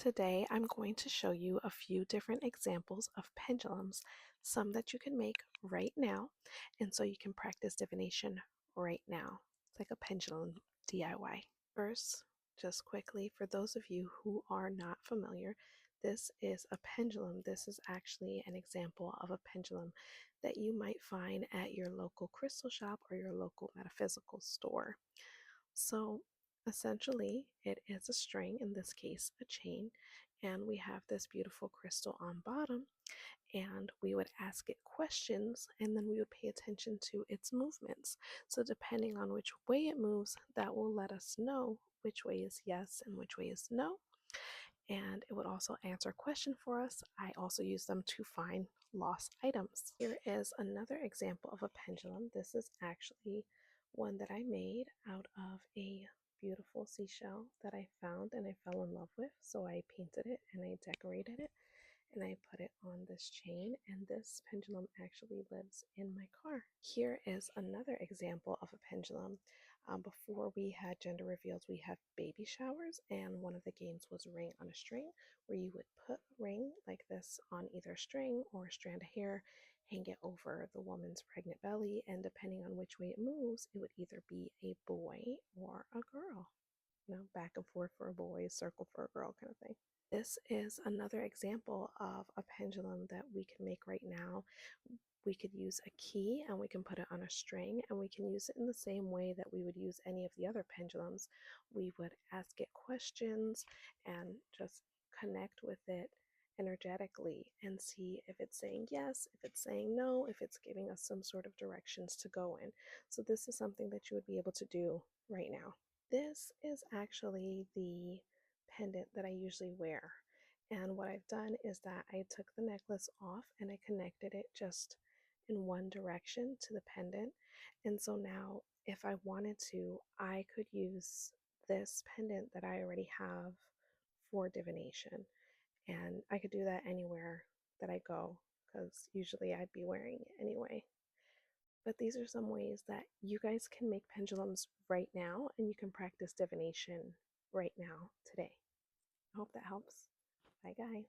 Today, I'm going to show you a few different examples of pendulums, some that you can make right now, and so you can practice divination right now. It's like a pendulum DIY. First, just quickly, for those of you who are not familiar, this is a pendulum. This is actually an example of a pendulum that you might find at your local crystal shop or your local metaphysical store. So essentially, it is a string, in this case, a chain, and we have this beautiful crystal on bottom, and we would ask it questions, and then we would pay attention to its movements. So depending on which way it moves, that will let us know which way is yes and which way is no. And it would also answer a question for us. I also use them to find lost items. Here is another example of a pendulum. This is actually one that I made out of a beautiful seashell that I found and I fell in love with. So I painted it and I decorated it and I put it on this chain, and this pendulum actually lives in my car. Here is another example of a pendulum. Before we had gender reveals, we have baby showers, and one of the games was ring on a string, where you would put a ring like this on either a string or a strand of hair, hang it over the woman's pregnant belly, and depending on which way it moves, it would either be a boy or a girl. Back and forth for a boy, circle for a girl kind of thing. This is another example of a pendulum that we can make right now. We could use a key and we can put it on a string, and we can use it in the same way that we would use any of the other pendulums. We would ask it questions and just connect with it energetically and see if it's saying yes, if it's saying no, if it's giving us some sort of directions to go in. So this is something that you would be able to do right now. This is actually the pendant that I usually wear. And what I've done is that I took the necklace off and I connected it just in one direction to the pendant. And so now, if I wanted to, I could use this pendant that I already have for divination. And I could do that anywhere that I go because usually I'd be wearing it anyway. But these are some ways that you guys can make pendulums right now and you can practice divination right now today. I hope that helps. Bye, guys.